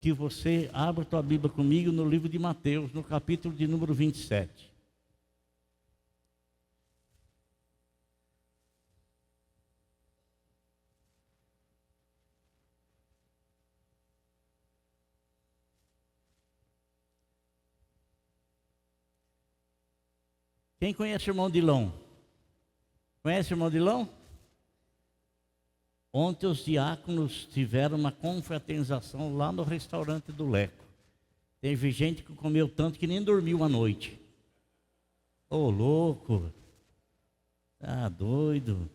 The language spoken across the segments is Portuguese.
que você abra a tua Bíblia comigo no livro de Mateus, no capítulo de número 27. Quem conhece o irmão Dilon? Conhece o irmão Dilon? Ontem os diáconos tiveram uma confraternização lá no restaurante do Leco. Teve gente que comeu tanto que nem dormiu à noite. Ô, louco! Tá doido!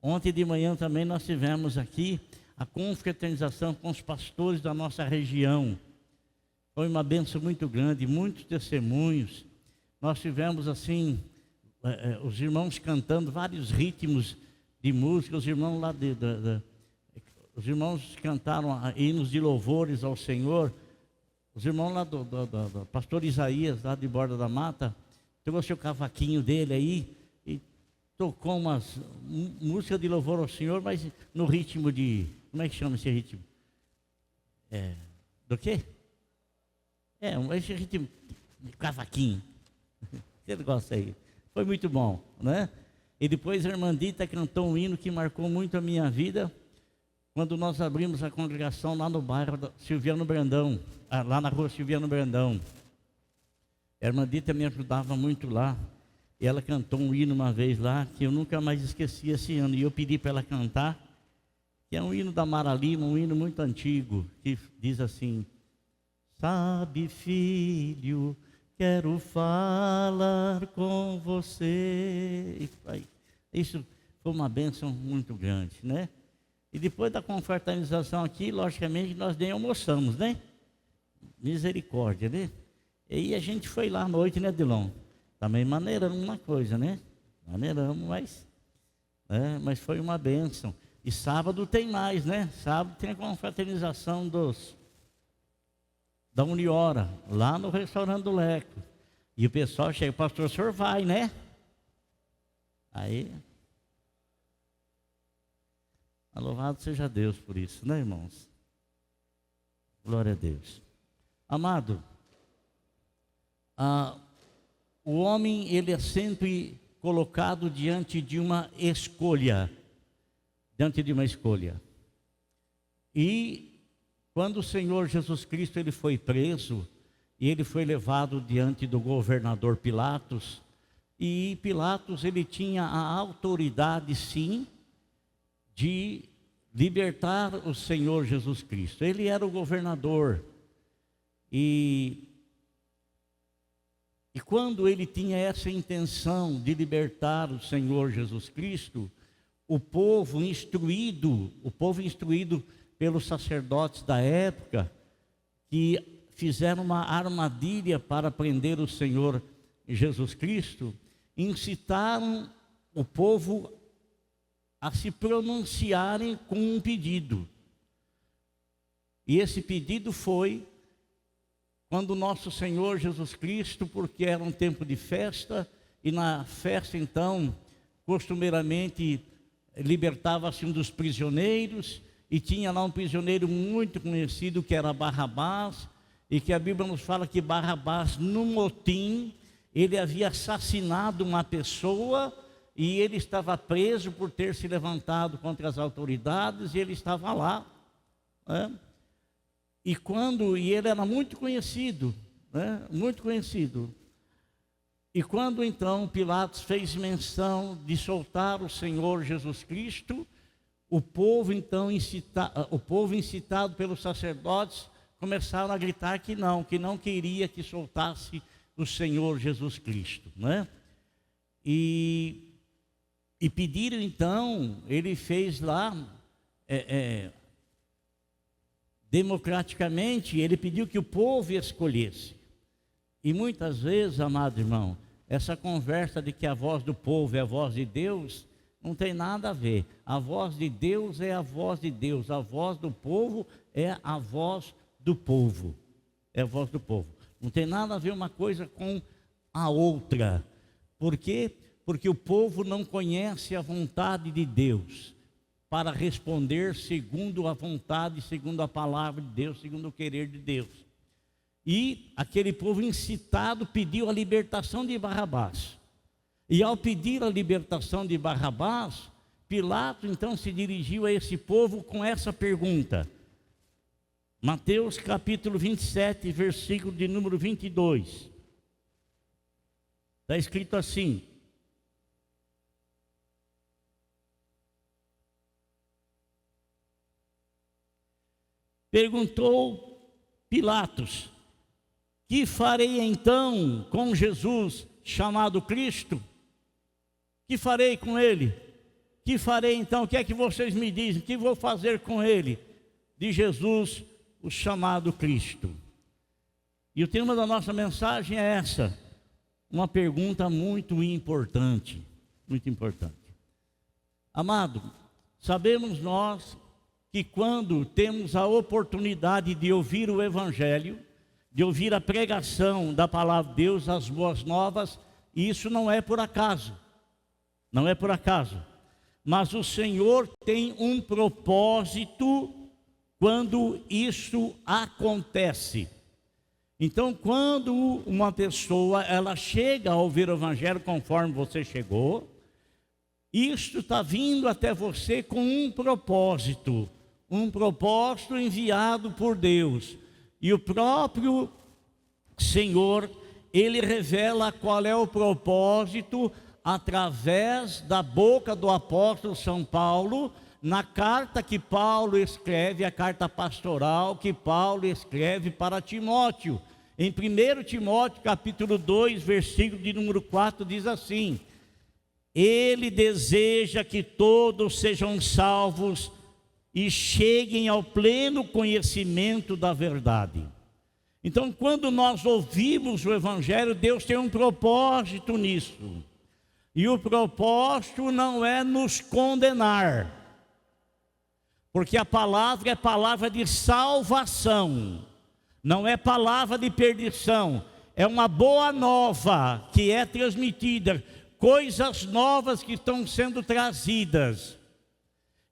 Ontem de manhã também nós tivemos aqui a confraternização com os pastores da nossa região. Foi uma bênção muito grande, muitos testemunhos. Nós tivemos assim, os irmãos cantando vários ritmos de música, os irmãos lá os irmãos cantaram hinos de louvores ao Senhor. Os irmãos lá do pastor Isaías, lá de Borda da Mata, trouxe o cavaquinho dele aí e tocou umas músicas de louvor ao Senhor, mas no ritmo de, como é que chama esse ritmo? Do quê? Esse ritmo de cavaquinho. Ele gosta aí. Foi muito bom, né? E depois a irmã Dita cantou um hino que marcou muito a minha vida, quando nós abrimos a congregação lá no bairro Silviano Brandão, lá na rua Silviano Brandão. A irmã Dita me ajudava muito lá, e ela cantou um hino uma vez lá, que eu nunca mais esqueci esse ano, e eu pedi para ela cantar, que é um hino da Mara Lima, um hino muito antigo, que diz assim: sabe, filho, quero falar com você. Isso foi uma bênção muito grande, né? E depois da confraternização aqui, logicamente, nós nem almoçamos, né? Misericórdia, né? E aí a gente foi lá à noite, né, Dilon? Também maneiramos uma coisa, né? Maneiramos, mas foi uma bênção. E sábado tem mais, né? Sábado tem a confraternização da Uniora, lá no restaurante do Leco. E o pessoal chega: pastor, o senhor vai, né? Aí, louvado seja Deus por isso, né, irmãos? Glória a Deus. Amado, o homem, ele é sempre colocado diante de uma escolha. E quando o Senhor Jesus Cristo ele foi preso, e ele foi levado diante do governador Pilatos, e Pilatos ele tinha a autoridade, sim, de libertar o Senhor Jesus Cristo. Ele era o governador, e quando ele tinha essa intenção de libertar o Senhor Jesus Cristo, o povo instruído pelos sacerdotes da época, que fizeram uma armadilha para prender o Senhor Jesus Cristo, incitaram o povo a se pronunciarem com um pedido. E esse pedido foi, quando nosso Senhor Jesus Cristo, porque era um tempo de festa, e na festa então, costumeiramente, libertava-se um dos prisioneiros, e tinha lá um prisioneiro muito conhecido que era Barrabás, e que a Bíblia nos fala que Barrabás, no motim, ele havia assassinado uma pessoa, e ele estava preso por ter se levantado contra as autoridades, e ele estava lá, né? E ele era muito conhecido, né? Muito conhecido. E quando então Pilatos fez menção de soltar o Senhor Jesus Cristo, o povo então incitado pelos sacerdotes começaram a gritar que não queria que soltasse o Senhor Jesus Cristo, né? E pediram então, ele fez lá, democraticamente, ele pediu que o povo escolhesse. E muitas vezes, amado irmão, essa conversa de que a voz do povo é a voz de Deus, não tem nada a ver. A voz de Deus é a voz de Deus, a voz do povo é a voz do povo. É a voz do povo. Não tem nada a ver uma coisa com a outra. Por quê? Porque o povo não conhece a vontade de Deus. para responder segundo a vontade, segundo a palavra de Deus, segundo o querer de Deus. E aquele povo incitado pediu a libertação de Barrabás. E ao pedir a libertação de Barrabás, Pilatos então se dirigiu a esse povo com essa pergunta. Mateus capítulo 27, versículo de número 22. Está escrito assim: perguntou Pilatos: que farei então com Jesus chamado Cristo? Que farei com ele? Que farei então? O que é que vocês me dizem? O que vou fazer com ele? De Jesus, o chamado Cristo. E o tema da nossa mensagem é essa. Uma pergunta muito importante. Muito importante. Amado, sabemos nós que quando temos a oportunidade de ouvir o Evangelho, de ouvir a pregação da palavra de Deus, as boas novas, isso não é por acaso. Não é por acaso. Mas o Senhor tem um propósito quando isso acontece. Então, quando uma pessoa ela chega a ouvir o Evangelho conforme você chegou, isso está vindo até você com um propósito enviado por Deus. E o próprio Senhor, Ele revela qual é o propósito através da boca do apóstolo São Paulo, na carta que Paulo escreve, a carta pastoral que Paulo escreve para Timóteo. Em 1 Timóteo capítulo 2, versículo de número 4, diz assim: Ele deseja que todos sejam salvos e cheguem ao pleno conhecimento da verdade. Então, quando nós ouvimos o Evangelho, Deus tem um propósito nisso. E o propósito não é nos condenar, porque a palavra é palavra de salvação, não é palavra de perdição. É uma boa nova que é transmitida, coisas novas que estão sendo trazidas.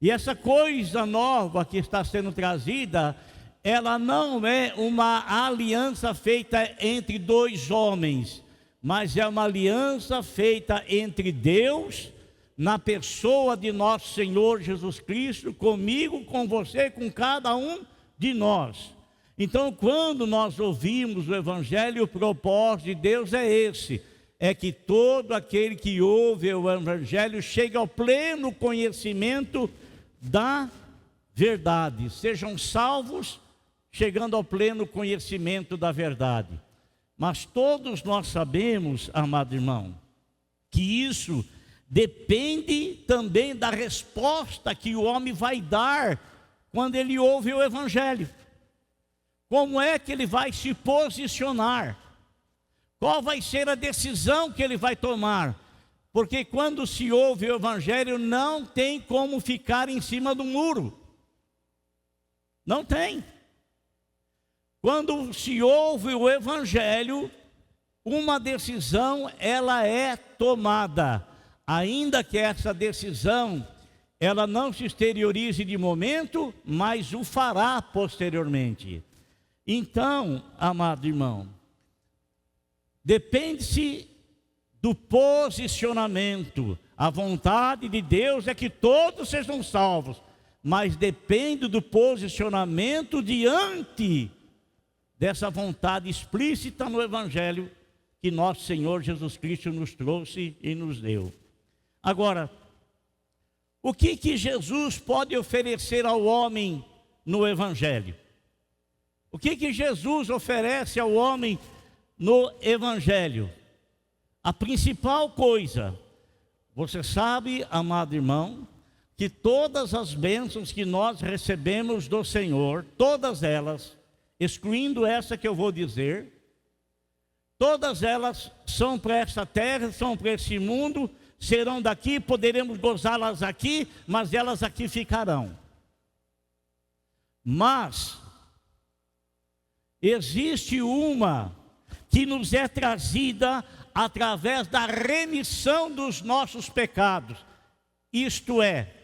E essa coisa nova que está sendo trazida, ela não é uma aliança feita entre dois homens, mas é uma aliança feita entre Deus, na pessoa de nosso Senhor Jesus Cristo, comigo, com você, com cada um de nós. Então, quando nós ouvimos o Evangelho, o propósito de Deus é esse: é que todo aquele que ouve o Evangelho chegue ao pleno conhecimento da verdade, sejam salvos, chegando ao pleno conhecimento da verdade. Mas todos nós sabemos, amado irmão, que isso depende também da resposta que o homem vai dar quando ele ouve o Evangelho. Como é que ele vai se posicionar? Qual vai ser a decisão que ele vai tomar? Porque quando se ouve o Evangelho, não tem como ficar em cima do muro. Não tem. Quando se ouve o Evangelho, uma decisão ela é tomada, ainda que essa decisão ela não se exteriorize de momento, mas o fará posteriormente. Então, amado irmão, depende-se do posicionamento. A vontade de Deus é que todos sejam salvos, mas depende do posicionamento diante dessa vontade explícita no Evangelho que nosso Senhor Jesus Cristo nos trouxe e nos deu. Agora, o que Jesus pode oferecer ao homem no Evangelho? O que Jesus oferece ao homem no Evangelho? A principal coisa, você sabe, amado irmão, que todas as bênçãos que nós recebemos do Senhor, todas elas, excluindo essa que eu vou dizer, todas elas são para essa terra, são para esse mundo, serão daqui, poderemos gozá-las aqui, mas elas aqui ficarão. Mas existe uma que nos é trazida através da remissão dos nossos pecados, isto é,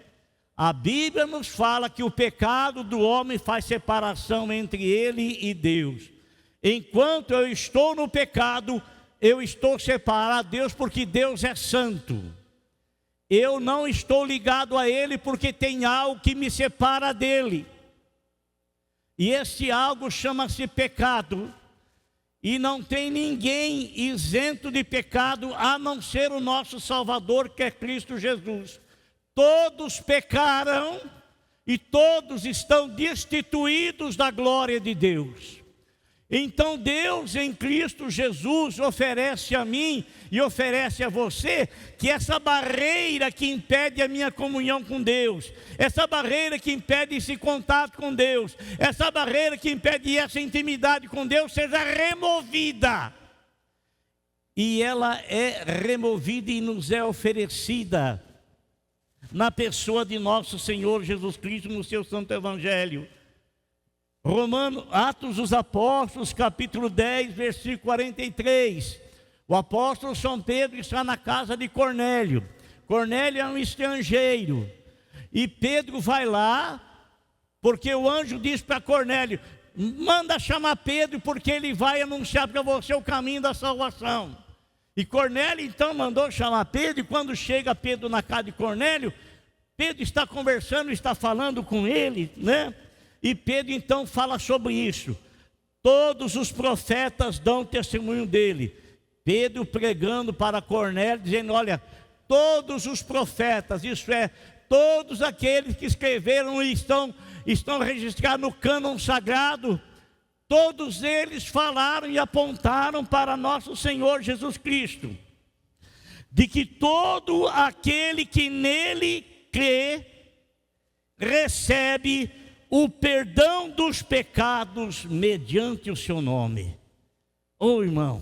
A Bíblia nos fala que o pecado do homem faz separação entre ele e Deus. Enquanto eu estou no pecado, eu estou separado de Deus, porque Deus é santo. Eu não estou ligado a Ele porque tem algo que me separa dEle. E esse algo chama-se pecado. E não tem ninguém isento de pecado a não ser o nosso Salvador, que é Cristo Jesus. Todos pecaram e todos estão destituídos da glória de Deus. Então Deus em Cristo Jesus oferece a mim e oferece a você que essa barreira que impede a minha comunhão com Deus, essa barreira que impede esse contato com Deus, essa barreira que impede essa intimidade com Deus seja removida. E ela é removida e nos é oferecida na pessoa de nosso Senhor Jesus Cristo, no seu santo evangelho. Atos dos Apóstolos, capítulo 10, versículo 43. O apóstolo São Pedro está na casa de Cornélio. Cornélio é um estrangeiro. E Pedro vai lá, porque o anjo diz para Cornélio: manda chamar Pedro, porque ele vai anunciar para você o caminho da salvação. E Cornélio então mandou chamar Pedro, e quando chega Pedro na casa de Cornélio, Pedro está conversando, está falando com ele, né? E Pedro então fala sobre isso. Todos os profetas dão testemunho dele. Pedro pregando para Cornélio, dizendo: olha, todos os profetas, isso é, todos aqueles que escreveram e estão registrados no cânon sagrado, todos eles falaram e apontaram para nosso Senhor Jesus Cristo, de que todo aquele que nele crê, recebe o perdão dos pecados mediante o seu nome. Oh, irmão,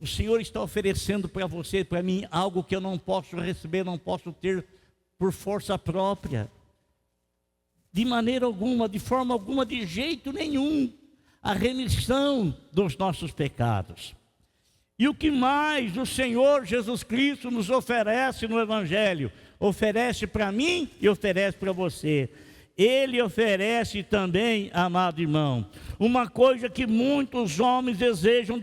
o Senhor está oferecendo para você e para mim algo que eu não posso receber, não posso ter por força própria, de maneira alguma, de forma alguma, de jeito nenhum, a remissão dos nossos pecados. E o que mais o Senhor Jesus Cristo nos oferece no Evangelho? Oferece para mim e oferece para você. Ele oferece também, amado irmão, uma coisa que muitos homens desejam,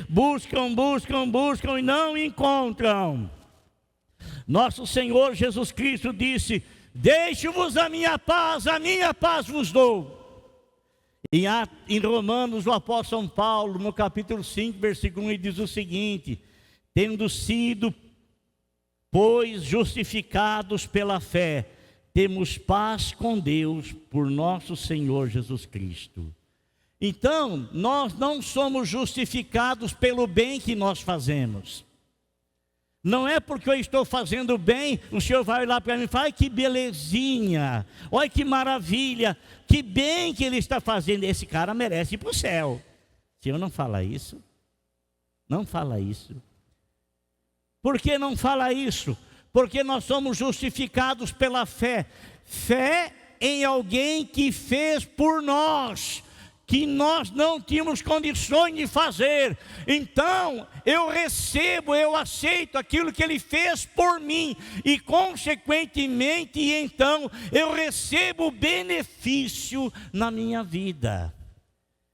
buscam e não encontram. Nosso Senhor Jesus Cristo disse: deixe-vos a minha paz vos dou. Em Romanos, o apóstolo São Paulo, no capítulo 5, versículo 1, ele diz o seguinte: tendo sido, pois, justificados pela fé, temos paz com Deus por nosso Senhor Jesus Cristo. Então, nós não somos justificados pelo bem que nós fazemos. Não é porque eu estou fazendo bem, o Senhor vai lá para mim e fala: ai, que belezinha, olha que maravilha, que bem que ele está fazendo, esse cara merece ir para o céu. O Senhor não fala isso. Não fala isso. Por que não fala isso? Porque nós somos justificados pela fé. Fé em alguém que fez por nós, que nós não tínhamos condições de fazer. Então, eu recebo, eu aceito aquilo que Ele fez por mim. E, consequentemente, então, eu recebo benefício na minha vida.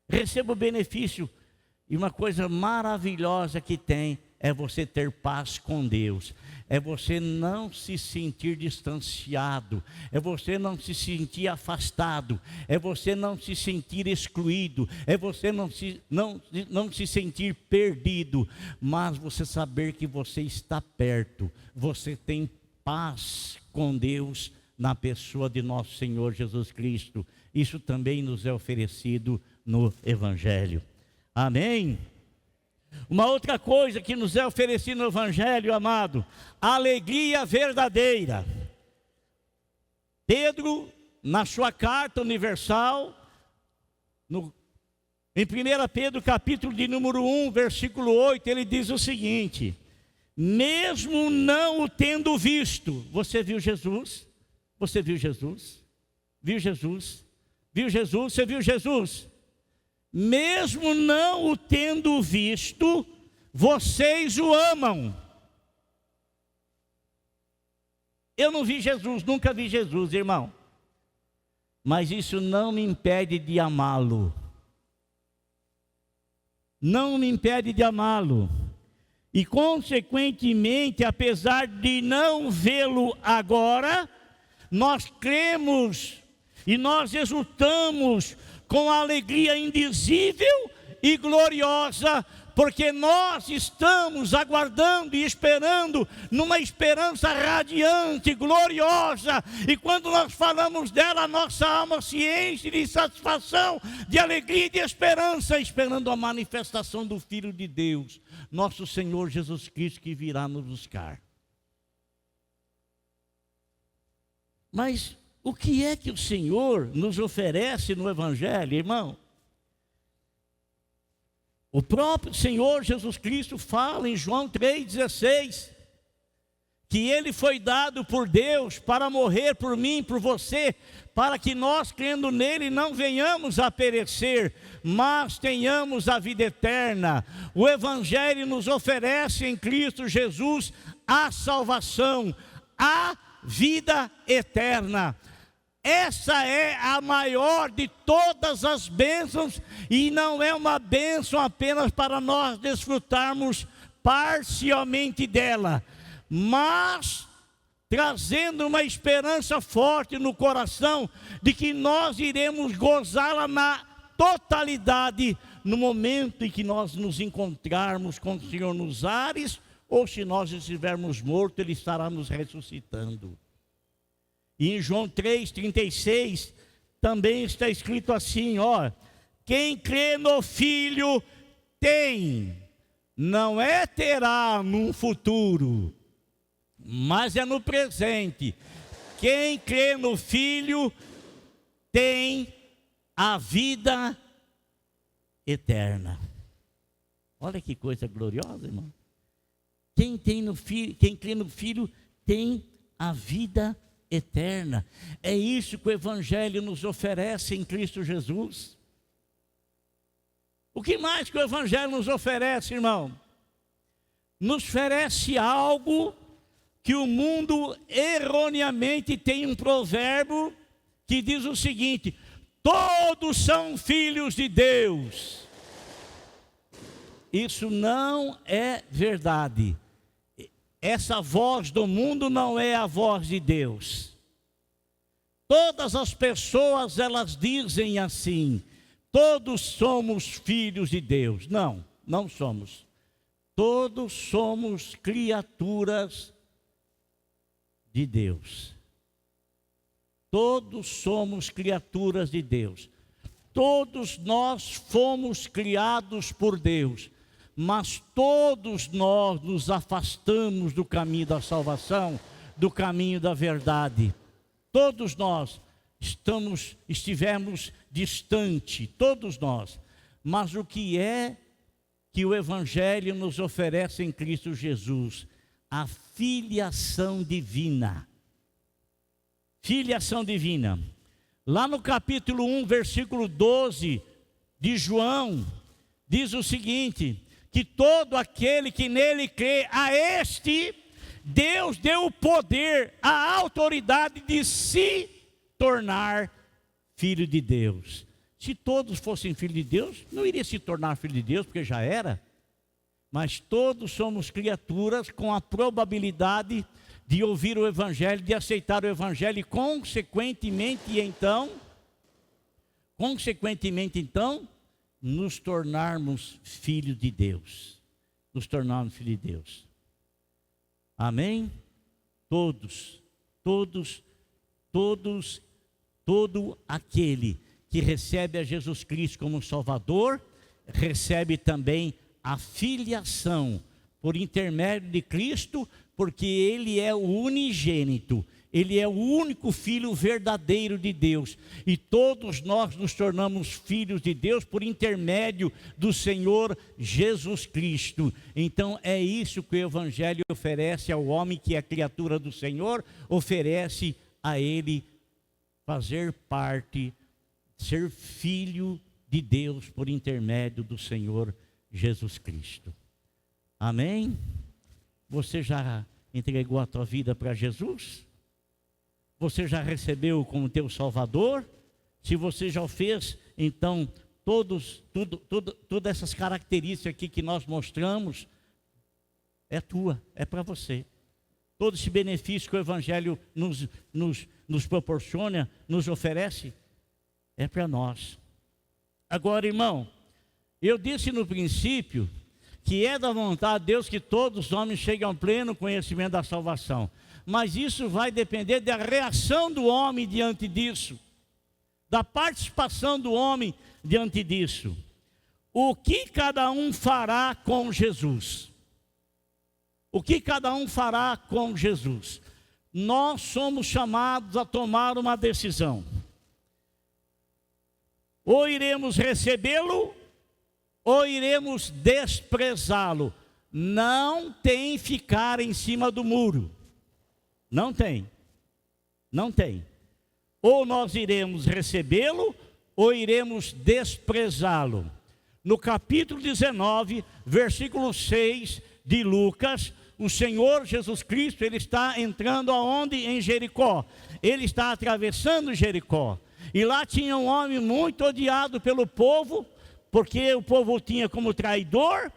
Recebo benefício. E uma coisa maravilhosa que tem é você ter paz com Deus. É você não se sentir distanciado, é você não se sentir afastado, é você não se sentir excluído, é você não se sentir perdido, mas você saber que você está perto, você tem paz com Deus na pessoa de nosso Senhor Jesus Cristo. Isso também nos é oferecido no Evangelho. Amém? Uma outra coisa que nos é oferecida no Evangelho, amado: alegria verdadeira. Pedro, na sua carta universal, em 1 Pedro, capítulo de número 1, versículo 8, ele diz o seguinte: mesmo não o tendo visto. Você viu Jesus? Você viu Jesus? Viu Jesus? Viu Jesus? Você viu Jesus? Mesmo não o tendo visto, vocês o amam. Eu não vi Jesus, nunca vi Jesus, irmão. Mas isso não me impede de amá-lo. Não me impede de amá-lo. E consequentemente, apesar de não vê-lo agora, nós cremos e nós exultamos com alegria indizível e gloriosa, porque nós estamos aguardando e esperando numa esperança radiante, gloriosa, e quando nós falamos dela, a nossa alma se enche de satisfação, de alegria e de esperança, esperando a manifestação do Filho de Deus, nosso Senhor Jesus Cristo, que virá nos buscar. Mas o que é que o Senhor nos oferece no Evangelho, irmão? O próprio Senhor Jesus Cristo fala em João 3,16, que Ele foi dado por Deus para morrer por mim, por você, para que nós, crendo nele, não venhamos a perecer, mas tenhamos a vida eterna. O Evangelho nos oferece em Cristo Jesus a salvação, a vida eterna. Essa é a maior de todas as bênçãos, e não é uma bênção apenas para nós desfrutarmos parcialmente dela, mas trazendo uma esperança forte no coração de que nós iremos gozá-la na totalidade no momento em que nós nos encontrarmos com o Senhor nos ares, ou se nós estivermos mortos, Ele estará nos ressuscitando. E em João 3,36 também está escrito assim, ó: quem crê no Filho tem, não é terá num futuro, mas é no presente. Quem crê no Filho tem a vida eterna. Olha que coisa gloriosa, irmão. Quem crê no Filho tem a vida eterna. Eterna. É isso que o Evangelho nos oferece em Cristo Jesus. O que mais que o Evangelho nos oferece, irmão? Nos oferece algo que o mundo erroneamente tem um provérbio que diz o seguinte: todos são filhos de Deus. Isso não é verdade. Essa voz do mundo não é a voz de Deus. Todas as pessoas, elas dizem assim: todos somos filhos de Deus. Não, não somos. Todos somos criaturas de Deus. Todos somos criaturas de Deus. Todos nós fomos criados por Deus. Mas todos nós nos afastamos do caminho da salvação, do caminho da verdade. Todos nós estivemos distante, todos nós. Mas o que é que o Evangelho nos oferece em Cristo Jesus? A filiação divina. Filiação divina. Lá no capítulo 1, versículo 12 de João, diz o seguinte: que todo aquele que nele crê, a este Deus deu o poder, a autoridade de se tornar filho de Deus. Se todos fossem filhos de Deus, não iria se tornar filho de Deus, porque já era. Mas todos somos criaturas com a probabilidade de ouvir o Evangelho, de aceitar o Evangelho e consequentemente então, nos tornarmos filhos de Deus. Nos tornarmos filhos de Deus. Amém? Todo aquele que recebe a Jesus Cristo como Salvador, recebe também a filiação por intermédio de Cristo, porque Ele é o unigênito. Ele é o único Filho verdadeiro de Deus. E todos nós nos tornamos filhos de Deus por intermédio do Senhor Jesus Cristo. Então é isso que o Evangelho oferece ao homem que é criatura do Senhor, oferece a ele fazer parte, ser filho de Deus por intermédio do Senhor Jesus Cristo. Amém? Você já entregou a tua vida para Jesus? você já recebeu como teu Salvador? Se você já o fez, então todas essas características aqui que nós mostramos, é tua, é para você. Todo esse benefício que o Evangelho nos proporciona, nos oferece, é para nós. Agora, irmão, eu disse no princípio que é da vontade de Deus que todos os homens cheguem ao pleno conhecimento da salvação. Mas isso vai depender da reação do homem diante disso, da participação do homem diante disso. O que cada um fará com Jesus? O que cada um fará com Jesus? Nós somos chamados a tomar uma decisão. Ou iremos recebê-lo, ou iremos desprezá-lo. Não tem ficar em cima do muro. Não tem. Não tem. Ou nós iremos recebê-lo, ou iremos desprezá-lo. No capítulo 19, versículo 6 de Lucas, o Senhor Jesus Cristo, ele está entrando aonde? Em Jericó. Ele está atravessando Jericó. E lá tinha um homem muito odiado pelo povo, porque o povo o tinha como traidor,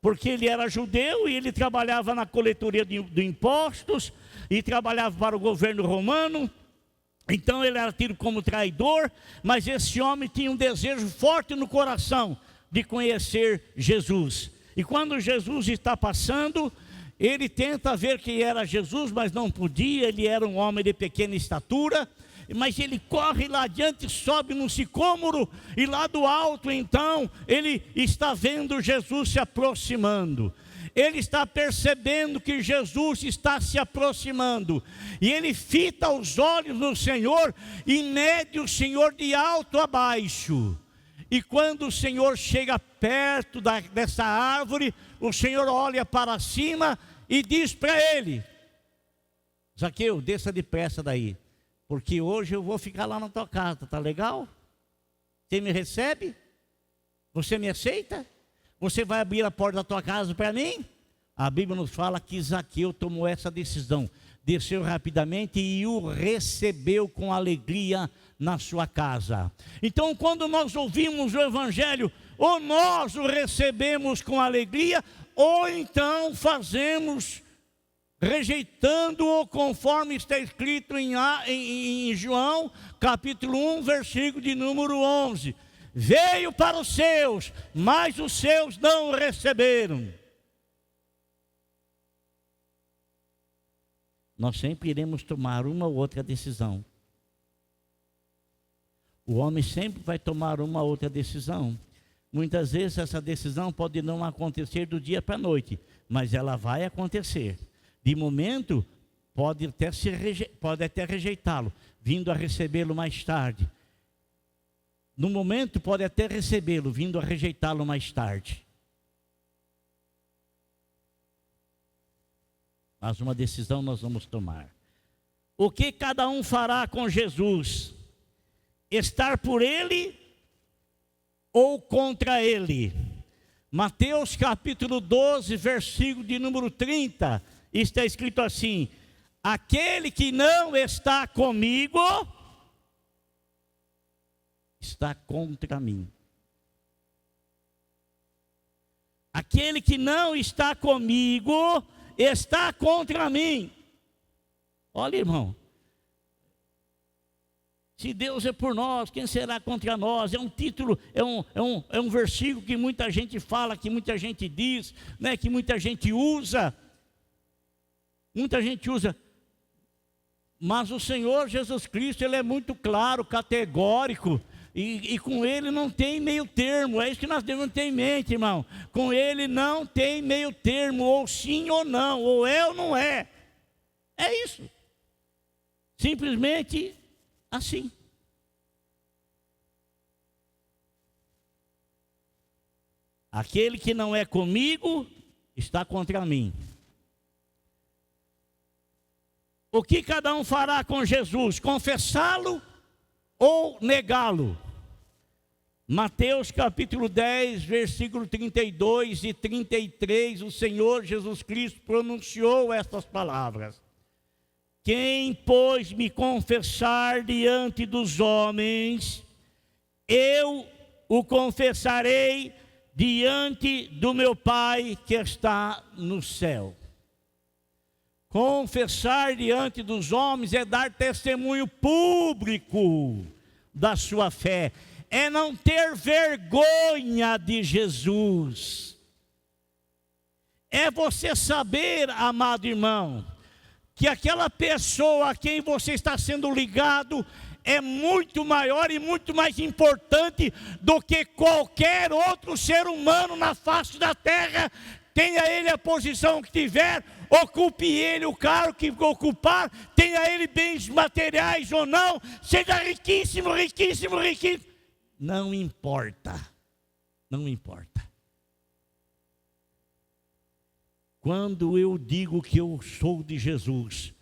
porque ele era judeu e ele trabalhava na coletoria de impostos, e trabalhava para o governo romano. Então ele era tido como traidor, mas esse homem tinha um desejo forte no coração de conhecer Jesus. E quando Jesus está passando, ele tenta ver quem era Jesus, mas não podia. Ele era um homem de pequena estatura, mas ele corre lá adiante, sobe num sicômoro, e lá do alto então ele está vendo Jesus se aproximando. Ele está percebendo que Jesus está se aproximando, e ele fita os olhos no Senhor e mede o Senhor de alto a baixo. E quando o Senhor chega perto dessa árvore, o Senhor olha para cima e diz para ele: Zaqueu, desça depressa daí, porque hoje eu vou ficar lá na tua casa, tá legal? Você me recebe? Você me aceita? Você vai abrir a porta da tua casa para mim? A Bíblia nos fala que Zaqueu tomou essa decisão, desceu rapidamente e o recebeu com alegria na sua casa. Então, quando nós ouvimos o Evangelho, ou nós o recebemos com alegria, ou então fazemos rejeitando-o, conforme está escrito em João, capítulo 1, versículo de número 11. Veio para os seus, mas os seus não o receberam. Nós sempre iremos tomar uma ou outra decisão. O homem sempre vai tomar uma ou outra decisão. Muitas vezes essa decisão pode não acontecer do dia para a noite, mas ela vai acontecer. De momento, pode até rejeitá-lo, vindo a recebê-lo mais tarde. No momento, pode até recebê-lo, vindo a rejeitá-lo mais tarde. Mas uma decisão nós vamos tomar. O que cada um fará com Jesus? Estar por ele ou contra ele? Mateus capítulo 12, versículo de número 30, está escrito assim: aquele que não está comigo está contra mim. Aquele que não está comigo está contra mim. Olha, irmão, se Deus é por nós, quem será contra nós? É um título, é um versículo que muita gente fala, que muita gente diz, né, que muita gente usa. Muita gente usa. Mas o Senhor Jesus Cristo, ele é muito claro, categórico. E com ele não tem meio termo. É isso que nós devemos ter em mente, irmão. Com ele não tem meio termo, ou sim ou não, ou é ou não é. É isso. Simplesmente assim. Aquele que não é comigo está contra mim. O que cada um fará com Jesus? Confessá-lo ou negá-lo? Mateus capítulo 10, versículo 32 e 33, o Senhor Jesus Cristo pronunciou estas palavras. Quem, pois, me confessar diante dos homens, eu o confessarei diante do meu Pai que está no céu. Confessar diante dos homens é dar testemunho público da sua fé, é não ter vergonha de Jesus. É você saber, amado irmão, que aquela pessoa a quem você está sendo ligado é muito maior e muito mais importante do que qualquer outro ser humano na face da terra. Tenha ele a posição que tiver, ocupe ele o cargo que ocupar, tenha ele bens materiais ou não, seja riquíssimo, riquíssimo, riquíssimo, não importa, não importa. Quando eu digo que eu sou de Jesus,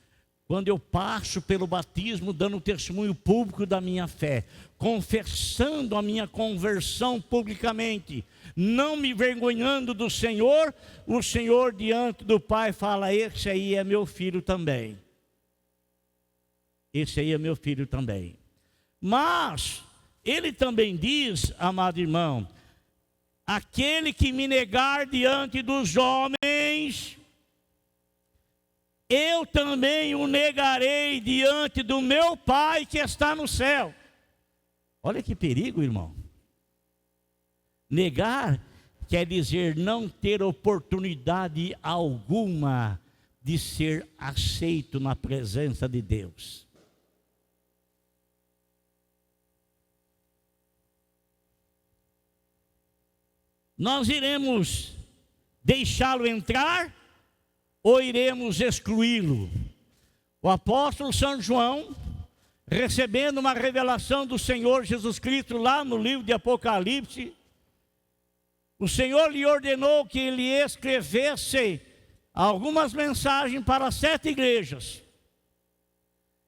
quando eu passo pelo batismo dando testemunho público da minha fé, confessando a minha conversão publicamente, não me envergonhando do Senhor, o Senhor diante do Pai fala: esse aí é meu filho também. Esse aí é meu filho também. Mas ele também diz, amado irmão, aquele que me negar diante dos homens, eu também o negarei diante do meu Pai que está no céu. Olha que perigo, irmão. Negar quer dizer não ter oportunidade alguma de ser aceito na presença de Deus. Nós iremos deixá-lo entrar ou iremos excluí-lo? O apóstolo São João, recebendo uma revelação do Senhor Jesus Cristo lá no livro de Apocalipse, o Senhor lhe ordenou que ele escrevesse algumas mensagens para 7 igrejas.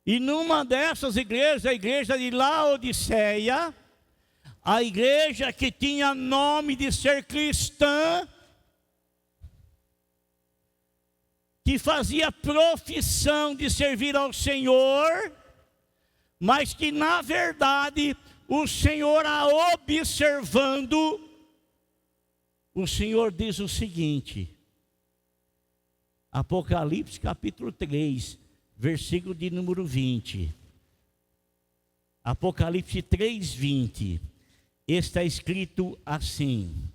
E numa dessas igrejas, a igreja de Laodiceia, a igreja que tinha nome de ser cristã, que fazia profissão de servir ao Senhor, mas que na verdade o Senhor a observando, o Senhor diz o seguinte, Apocalipse capítulo 3, versículo de número 20. Apocalipse 3, 20. Está escrito assim: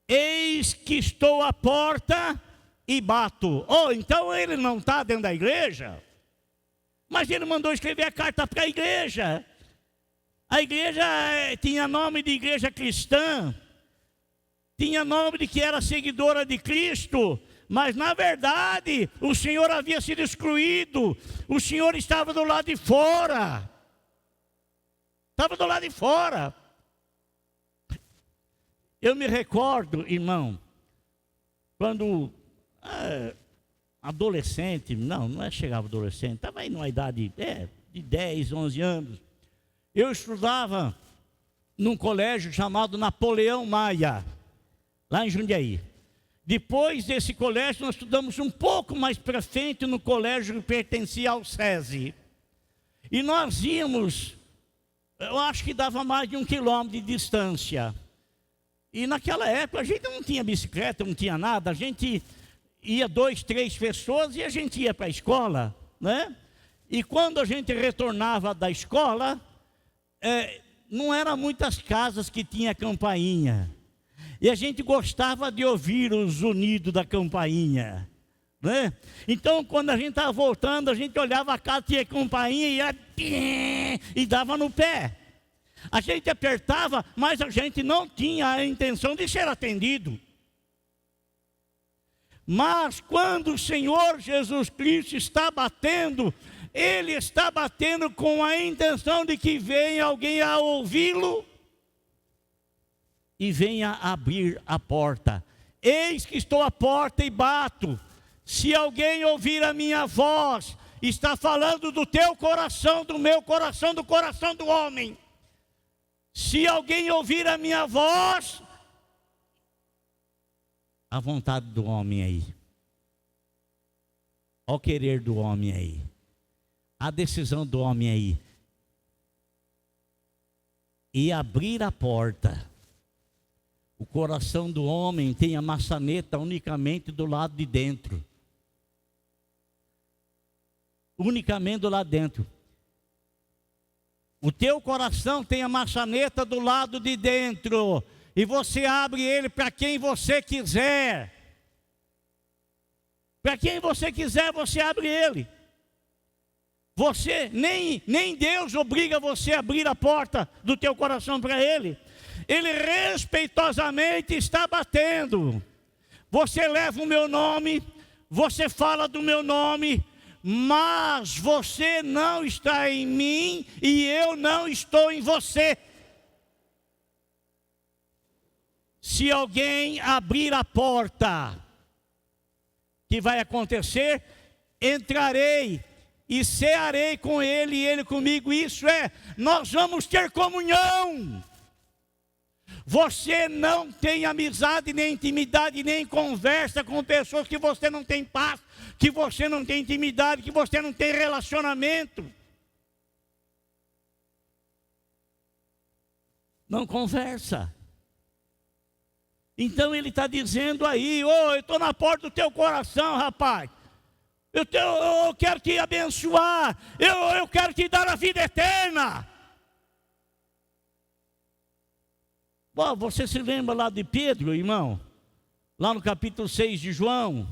eis que estou à porta e bato. Oh, então ele não está dentro da igreja? Mas ele mandou escrever a carta para a igreja. A igreja tinha nome de igreja cristã, tinha nome de que era seguidora de Cristo, mas na verdade o Senhor havia sido excluído. O Senhor estava do lado de fora. Estava do lado de fora. Eu me recordo, irmão, quando adolescente, não é chegava adolescente, estava aí numa idade de 10, 11 anos. Eu estudava num colégio chamado Napoleão Maia, lá em Jundiaí. Depois desse colégio, nós estudamos um pouco mais para frente no colégio que pertencia ao SESI. E nós íamos, eu acho que dava mais de 1 quilômetro de distância. E naquela época a gente não tinha bicicleta, não tinha nada, a gente ia 2, 3 pessoas e a gente ia para a escola, né? E quando a gente retornava da escola, não eram muitas casas que tinha campainha. E a gente gostava de ouvir o zunido da campainha, né? Então quando a gente estava voltando, a gente olhava a casa, tinha campainha e dava no pé. A gente apertava, mas a gente não tinha a intenção de ser atendido. Mas quando o Senhor Jesus Cristo está batendo, Ele está batendo com a intenção de que venha alguém a ouvi-lo e venha abrir a porta. Eis que estou à porta e bato. Se alguém ouvir a minha voz, está falando do teu coração, do meu coração, do coração do homem. Se alguém ouvir a minha voz, a vontade do homem aí, ao querer do homem aí, a decisão do homem aí? E abrir a porta. O coração do homem tem a maçaneta unicamente do lado de dentro. Unicamente do lado de dentro. O teu coração tem a maçaneta do lado de dentro. E você abre ele para quem você quiser. Para quem você quiser, você abre ele. Você, nem Deus obriga você a abrir a porta do teu coração para ele. Ele respeitosamente está batendo. Você leva o meu nome, você fala do meu nome, mas você não está em mim e eu não estou em você. Se alguém abrir a porta, o que vai acontecer? Entrarei e cearei com ele e ele comigo. Isso é, nós vamos ter comunhão. Você não tem amizade, nem intimidade, nem conversa com pessoas que você não tem paz, que você não tem intimidade, que você não tem relacionamento. Não conversa. Então ele está dizendo aí, eu estou na porta do teu coração, rapaz. Eu quero te abençoar, eu quero te dar a vida eterna. Bom, você se lembra lá de Pedro, irmão? Lá no capítulo 6 de João,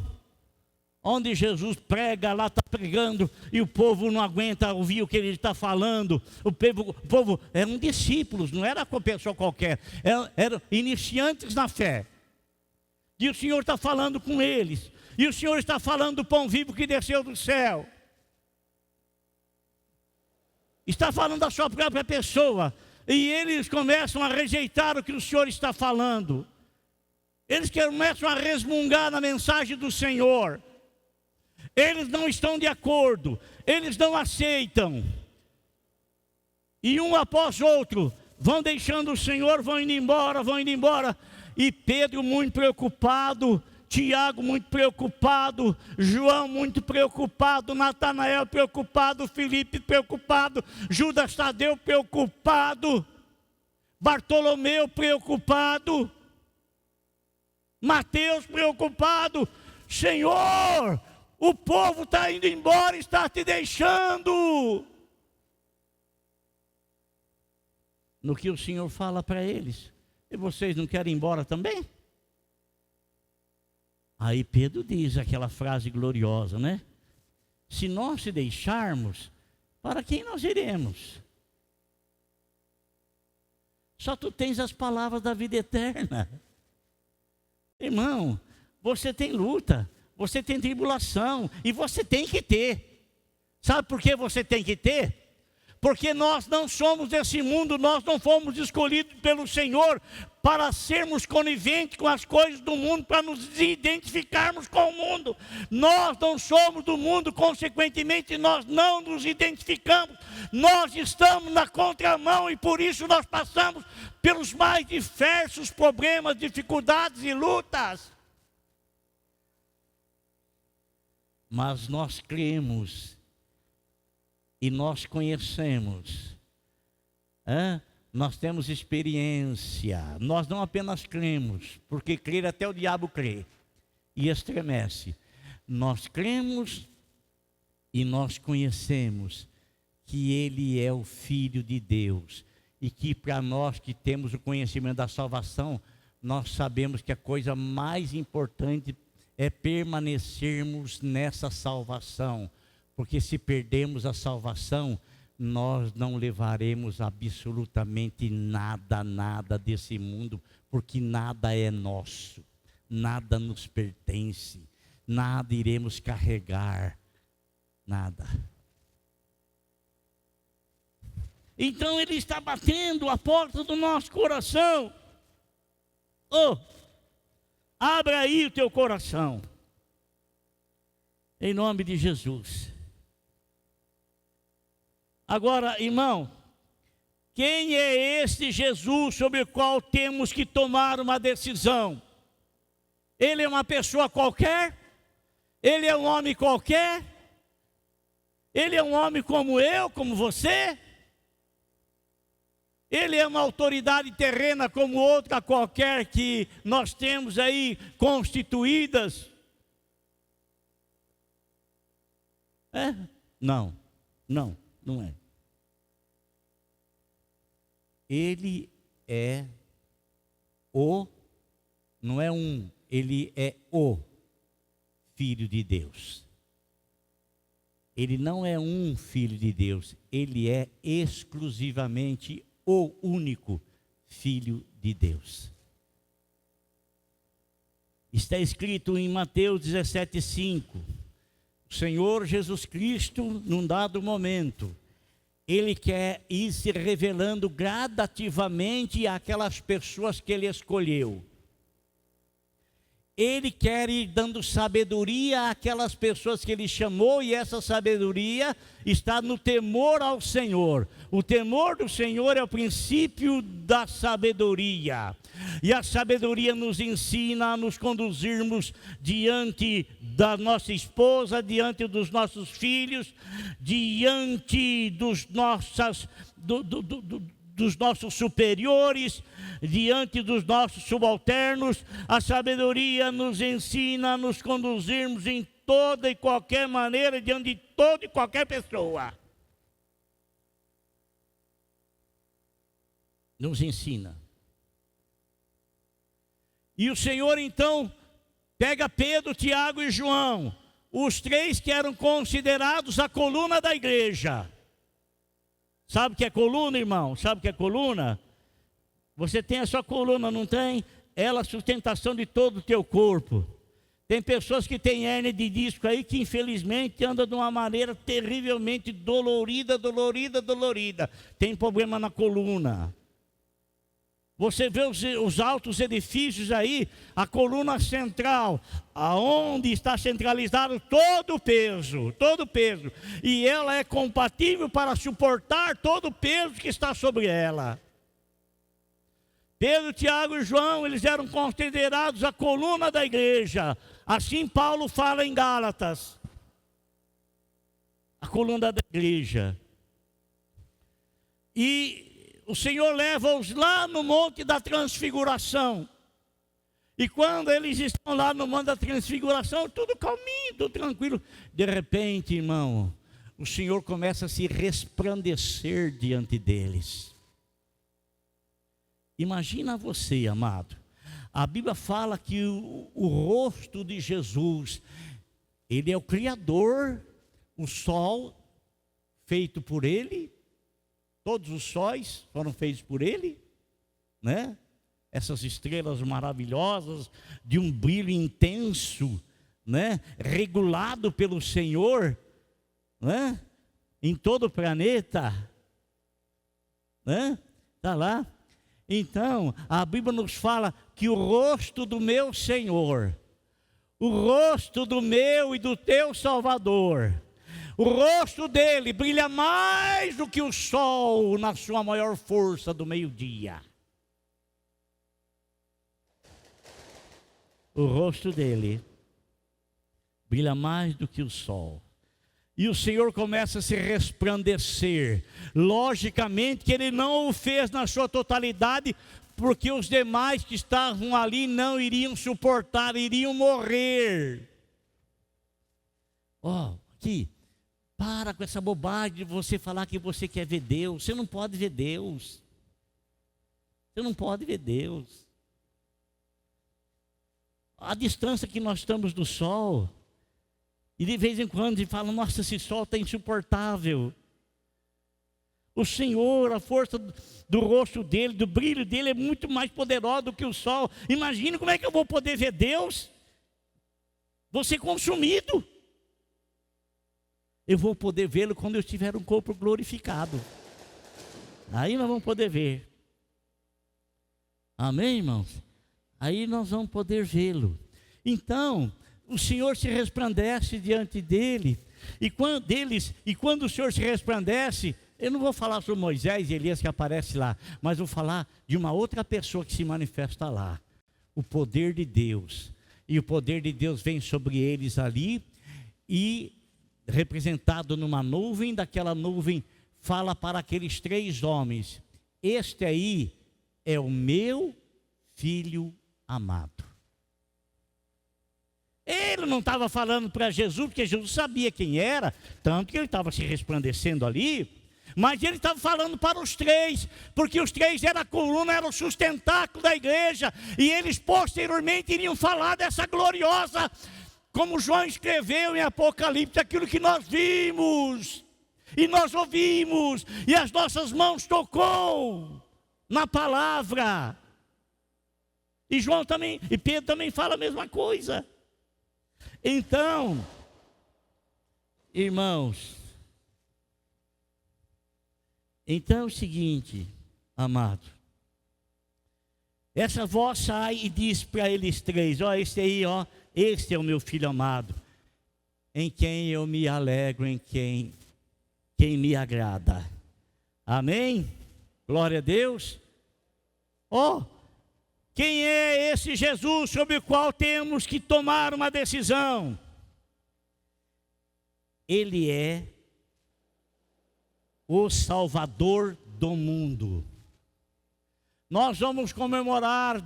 onde Jesus prega, lá está pregando, e o povo não aguenta ouvir o que ele está falando. O povo eram discípulos, não era pessoa qualquer, eram iniciantes na fé. E o Senhor está falando com eles, e o Senhor está falando do pão vivo que desceu do céu. Está falando da sua própria pessoa. E eles começam a rejeitar o que o Senhor está falando. Eles começam a resmungar na mensagem do Senhor. Eles não estão de acordo. Eles não aceitam. E um após outro vão deixando o Senhor, vão indo embora, vão indo embora. E Pedro muito preocupado, Tiago muito preocupado, João muito preocupado, Natanael preocupado, Filipe preocupado, Judas Tadeu preocupado, Bartolomeu preocupado, Mateus preocupado. Senhor, o povo está indo embora, está te deixando. No que o Senhor fala para eles: e vocês não querem ir embora também? Aí Pedro diz aquela frase gloriosa, né? Se nós se deixarmos, para quem nós iremos? Só tu tens as palavras da vida eterna. Irmão, você tem luta, você tem tribulação, e você tem que ter. Sabe por que você tem que ter? Porque nós não somos desse mundo, nós não fomos escolhidos pelo Senhor para sermos coniventes com as coisas do mundo, para nos identificarmos com o mundo. Nós não somos do mundo, consequentemente nós não nos identificamos. Nós estamos na contramão e por isso nós passamos pelos mais diversos problemas, dificuldades e lutas. Mas nós cremos e nós conhecemos, nós temos experiência, nós não apenas cremos, porque crer até o diabo crê e estremece. Nós cremos e nós conhecemos que Ele é o Filho de Deus e que para nós que temos o conhecimento da salvação, nós sabemos que a coisa mais importante é permanecermos nessa salvação. Porque se perdermos a salvação, nós não levaremos absolutamente nada desse mundo, porque nada é nosso, nada nos pertence, nada iremos carregar, nada. Então Ele está batendo a porta do nosso coração. Abra aí o teu coração, em nome de Jesus. Agora, irmão, quem é este Jesus sobre o qual temos que tomar uma decisão? Ele é uma pessoa qualquer? Ele é um homem qualquer? Ele é um homem como eu, como você. Ele é uma autoridade terrena como outra qualquer que nós temos aí constituídas. É? Não, não é. Ele é não é ele é o Filho de Deus. Ele não é um Filho de Deus, ele é exclusivamente o único Filho de Deus. Está escrito em Mateus 17,5, o Senhor Jesus Cristo, num dado momento, Ele quer ir se revelando gradativamente àquelas pessoas que Ele escolheu. Ele quer ir dando sabedoria àquelas pessoas que Ele chamou, e essa sabedoria está no temor ao Senhor. O temor do Senhor é o princípio da sabedoria. E a sabedoria nos ensina a nos conduzirmos diante da nossa esposa, diante dos nossos filhos, diante dos nossos superiores, diante dos nossos subalternos. A sabedoria nos ensina a nos conduzirmos em toda e qualquer maneira, diante de toda e qualquer pessoa. Nos ensina. E o Senhor então pega Pedro, Tiago e João, os três que eram considerados a coluna da igreja. Sabe o que é coluna, irmão? Sabe o que é coluna? Você tem a sua coluna, não tem? Ela é a sustentação de todo o teu corpo. Tem pessoas que têm hérnia de disco aí que infelizmente andam de uma maneira terrivelmente dolorida. Tem problema na coluna. Você vê os altos edifícios aí, a coluna central, aonde está centralizado todo o peso, e ela é compatível para suportar todo o peso que está sobre ela. Pedro, Tiago e João, eles eram considerados a coluna da igreja. Assim Paulo fala em Gálatas, a coluna da igreja. E o Senhor leva-os lá no Monte da Transfiguração. E quando eles estão lá no Monte da Transfiguração, tudo calminho, tudo tranquilo. De repente, irmão, o Senhor começa a se resplandecer diante deles. Imagina você, amado. A Bíblia fala que o rosto de Jesus, Ele é o Criador, o sol feito por Ele. Todos os sóis foram feitos por Ele, né? Essas estrelas maravilhosas, de um brilho intenso, né? Regulado pelo Senhor, né? Em todo o planeta, né? Está lá. Então, a Bíblia nos fala que o rosto do meu Senhor, o rosto do meu e do teu Salvador, o rosto dele brilha mais do que o sol na sua maior força do meio-dia. O rosto dele brilha mais do que o sol. E o Senhor começa a se resplandecer. Logicamente que Ele não o fez na sua totalidade, porque os demais que estavam ali não iriam suportar, iriam morrer. Aqui. Para com essa bobagem de você falar que você quer ver Deus. Você não pode ver Deus. Você não pode ver Deus. A distância que nós estamos do sol, e de vez em quando a gente fala, nossa, esse sol está insuportável. O Senhor, a força do rosto dele, do brilho dele é muito mais poderosa do que o sol. Imagina como é que eu vou poder ver Deus? Vou ser consumido. Eu vou poder vê-lo quando eu tiver um corpo glorificado. Aí nós vamos poder ver. Amém, irmãos? Aí nós vamos poder vê-lo. Então, o Senhor se resplandece diante dele. E quando o Senhor se resplandece, eu não vou falar sobre Moisés e Elias que aparece lá, mas vou falar de uma outra pessoa que se manifesta lá. O poder de Deus. E o poder de Deus vem sobre eles ali. E representado numa nuvem, daquela nuvem fala para aqueles 3 homens: este aí é o meu filho amado. Ele não estava falando para Jesus, porque Jesus sabia quem era, tanto que ele estava se resplandecendo ali, mas ele estava falando para os 3, porque os 3 eram a coluna, eram o sustentáculo da igreja, e eles posteriormente iriam falar dessa gloriosa, como João escreveu em Apocalipse, aquilo que nós vimos, e nós ouvimos, e as nossas mãos tocou na palavra. E João também, e Pedro também fala a mesma coisa. Então, irmãos, então é o seguinte, amado, essa voz sai e diz para eles 3, ó, esse aí, ó, este é o meu filho amado, em quem eu me alegro, em quem me agrada. Amém? Glória a Deus. Ó, quem é esse Jesus sobre o qual temos que tomar uma decisão? Ele é o Salvador do mundo. Nós vamos comemorar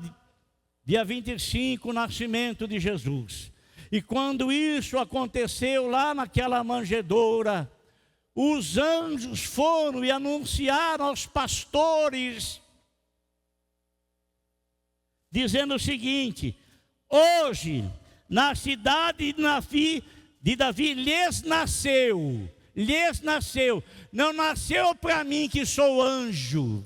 dia 25 o nascimento de Jesus. E quando isso aconteceu lá naquela manjedoura, os anjos foram e anunciaram aos pastores, dizendo o seguinte: hoje, na cidade de Davi, lhes nasceu, não nasceu para mim que sou anjo,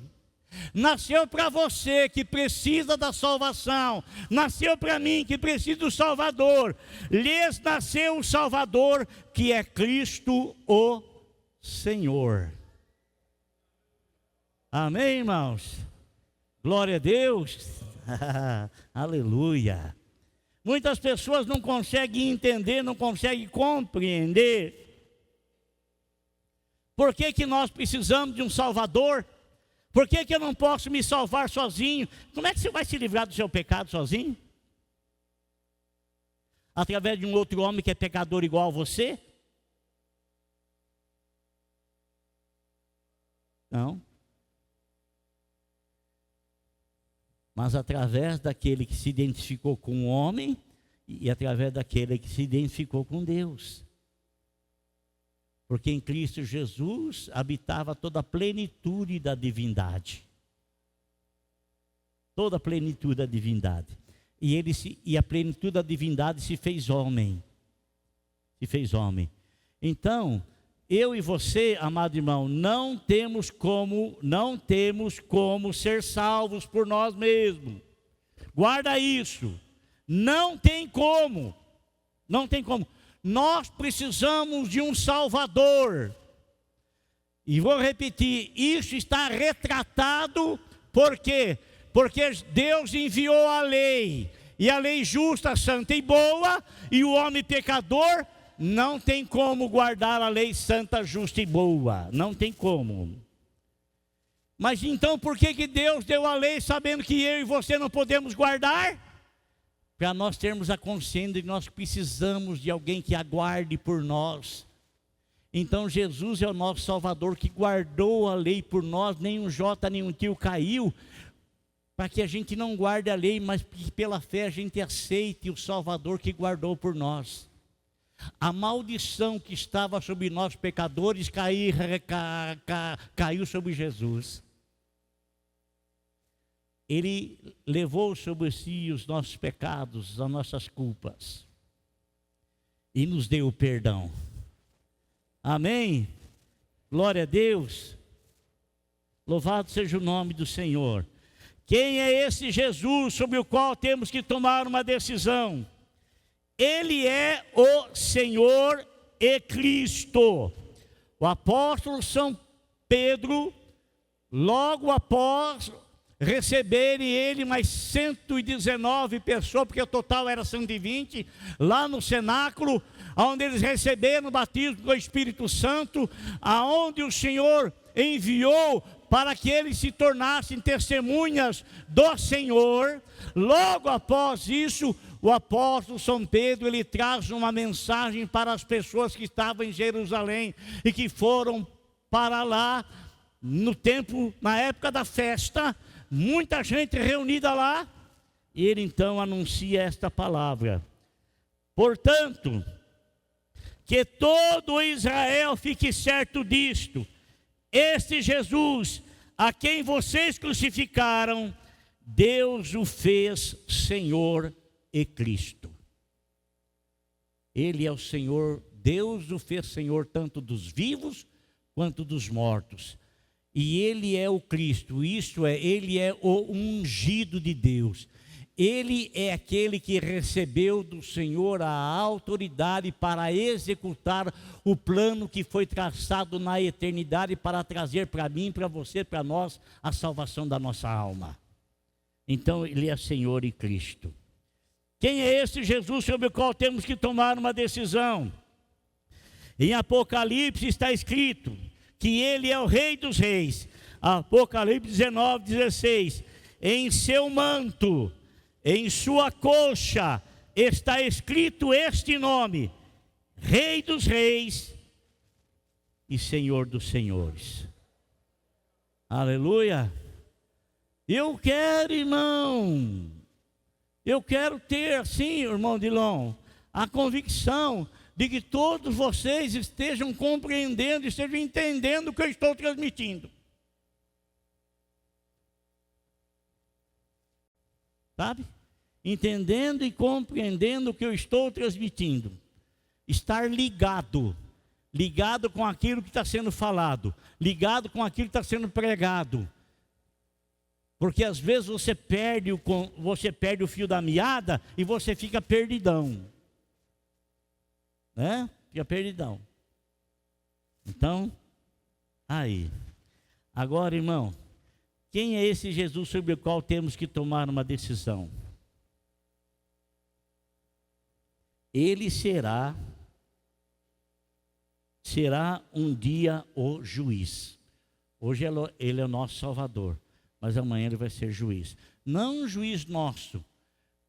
nasceu para você que precisa da salvação, nasceu para mim que precisa do Salvador, lhes nasceu o Salvador, que é Cristo o Senhor. Amém, irmãos? Glória a Deus. Aleluia. Muitas pessoas não conseguem entender, não conseguem compreender por que nós precisamos de um Salvador. Por que eu não posso me salvar sozinho? Como é que você vai se livrar do seu pecado sozinho? Através de um outro homem que é pecador igual a você? Não. Mas através daquele que se identificou com o homem e através daquele que se identificou com Deus. Porque em Cristo Jesus habitava toda a plenitude da divindade. Toda a plenitude da divindade. E a plenitude da divindade se fez homem. Se fez homem. Então, eu e você, amado irmão, não temos como ser salvos por nós mesmos. Guarda isso. Não tem como. Não tem como. Nós precisamos de um Salvador. E vou repetir, isso está retratado, por quê? Porque Deus enviou a lei, e a lei justa, santa e boa, e o homem pecador não tem como guardar a lei santa, justa e boa, não tem como. Mas então por que Deus deu a lei sabendo que eu e você não podemos guardar? Para nós termos a consciência de que nós precisamos de alguém que aguarde por nós. Então Jesus é o nosso Salvador que guardou a lei por nós, nenhum jota, nenhum tio caiu, para que a gente não guarde a lei, mas que pela fé a gente aceite o Salvador que guardou por nós. A maldição que estava sobre nós pecadores caiu sobre Jesus. Ele levou sobre si os nossos pecados, as nossas culpas, e nos deu o perdão. Amém? Glória a Deus. Louvado seja o nome do Senhor. Quem é esse Jesus sobre o qual temos que tomar uma decisão? Ele é o Senhor e Cristo. O apóstolo São Pedro, logo após receberem ele mais 119 pessoas, porque o total era 120, lá no cenáculo, onde eles receberam o batismo do Espírito Santo, aonde o Senhor enviou para que eles se tornassem testemunhas do Senhor. Logo após isso, o apóstolo São Pedro, ele traz uma mensagem para as pessoas que estavam em Jerusalém e que foram para lá na época da festa, muita gente reunida lá, e ele então anuncia esta palavra: portanto, que todo Israel fique certo disto: este Jesus, a quem vocês crucificaram, Deus o fez Senhor e Cristo. Ele é o Senhor, Deus o fez Senhor tanto dos vivos quanto dos mortos. E Ele é o Cristo, isto é, Ele é o ungido de Deus. Ele é aquele que recebeu do Senhor a autoridade para executar o plano que foi traçado na eternidade para trazer para mim, para você, para nós, a salvação da nossa alma. Então, Ele é Senhor e Cristo. Quem é esse Jesus sobre o qual temos que tomar uma decisão? Em Apocalipse está escrito que Ele é o Rei dos Reis. Apocalipse 19:16. Em seu manto, em sua coxa, está escrito este nome: Rei dos Reis e Senhor dos Senhores. Aleluia! Eu quero, irmão, eu quero ter, sim, irmão Dilon, a convicção de que todos vocês estejam compreendendo, estejam entendendo o que eu estou transmitindo. Sabe? Entendendo e compreendendo o que eu estou transmitindo. Estar ligado com aquilo que está sendo falado, ligado com aquilo que está sendo pregado. Porque às vezes você perde o fio da meada e você fica perdidão. Né? Fica perdidão. Então, aí. Agora, irmão, quem é esse Jesus sobre o qual temos que tomar uma decisão? Ele será um dia o juiz. Hoje ele é o nosso Salvador, mas amanhã ele vai ser juiz. Não um juiz nosso,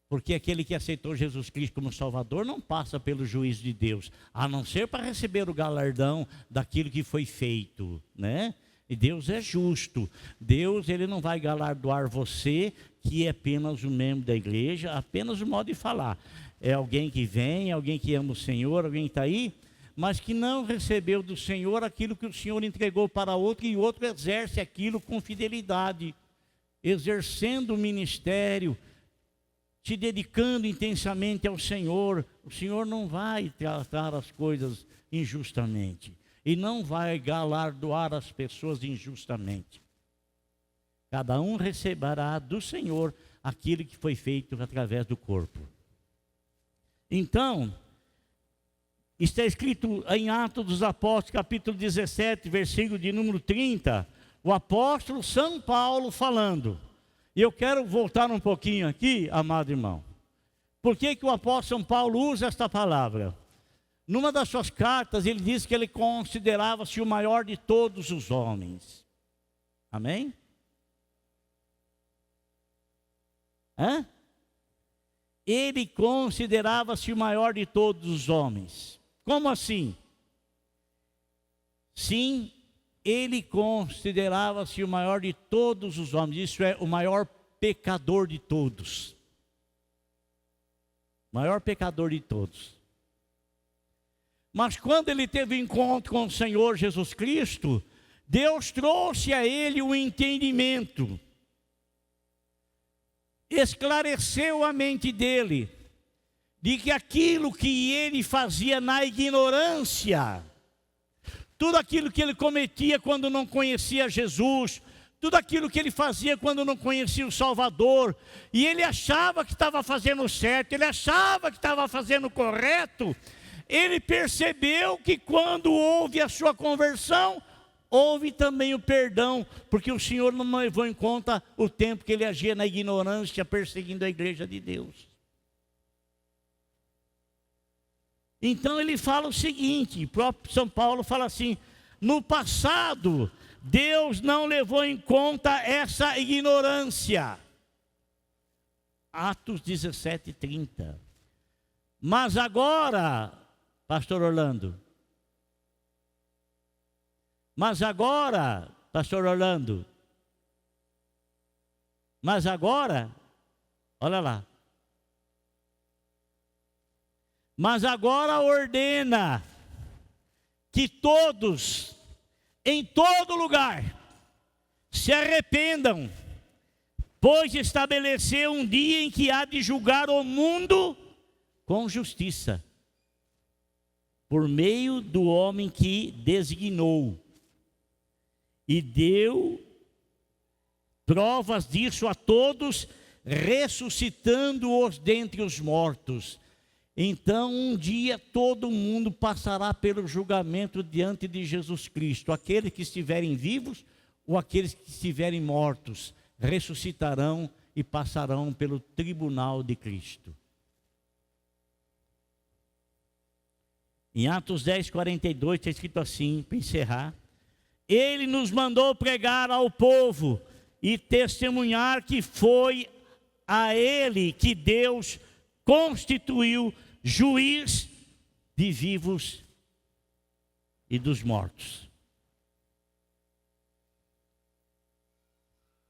porque aquele que aceitou Jesus Cristo como Salvador não passa pelo juízo de Deus, a não ser para receber o galardão daquilo que foi feito, né? E Deus é justo. Deus, ele não vai galardoar você, que é apenas um membro da igreja, apenas um modo de falar. É alguém que vem, alguém que ama o Senhor, alguém que está aí, mas que não recebeu do Senhor aquilo que o Senhor entregou para outro, e o outro exerce aquilo com fidelidade, exercendo o ministério, se dedicando intensamente ao Senhor. O Senhor não vai tratar as coisas injustamente, e não vai galardoar as pessoas injustamente. Cada um receberá do Senhor aquilo que foi feito através do corpo. Então, está escrito em Atos dos Apóstolos, capítulo 17, versículo de número 30, o apóstolo São Paulo falando. E eu quero voltar um pouquinho aqui, amado irmão. Por que o apóstolo São Paulo usa esta palavra? Numa das suas cartas, ele diz que ele considerava-se o maior de todos os homens. Amém? Hã? Ele considerava-se o maior de todos os homens. Como assim? Sim, ele considerava-se o maior de todos os homens. Isso é, o maior pecador de todos. Maior pecador de todos. Mas quando ele teve encontro com o Senhor Jesus Cristo, Deus trouxe a ele o entendimento. Esclareceu a mente dele de que aquilo que ele fazia na ignorância, tudo aquilo que ele cometia quando não conhecia Jesus, tudo aquilo que ele fazia quando não conhecia o Salvador, e ele achava que estava fazendo certo, ele achava que estava fazendo correto, ele percebeu que quando houve a sua conversão, houve também o perdão, porque o Senhor não levou em conta o tempo que ele agia na ignorância, perseguindo a igreja de Deus. Então ele fala o seguinte, o próprio São Paulo fala assim: no passado Deus não levou em conta essa ignorância. Atos 17:30. Mas agora, pastor Orlando, olha lá. Mas agora ordena que todos, em todo lugar, se arrependam, pois estabeleceu um dia em que há de julgar o mundo com justiça, por meio do homem que designou, e deu provas disso a todos, ressuscitando-os dentre os mortos. Então um dia todo mundo passará pelo julgamento diante de Jesus Cristo. Aqueles que estiverem vivos ou aqueles que estiverem mortos ressuscitarão e passarão pelo tribunal de Cristo. Em Atos 10:42 está escrito assim, para encerrar: Ele nos mandou pregar ao povo e testemunhar que foi a Ele que Deus constituiu juiz de vivos e dos mortos.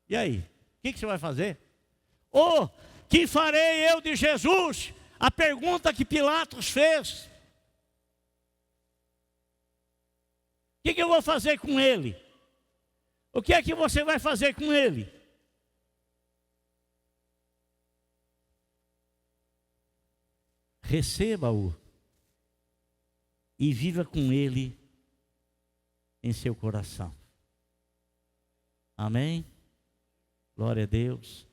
E aí? O que você vai fazer? Oh, que farei eu de Jesus? A pergunta que Pilatos fez. O que eu vou fazer com ele? O que é que você vai fazer com ele? Receba-o e viva com ele em seu coração. Amém? Glória a Deus.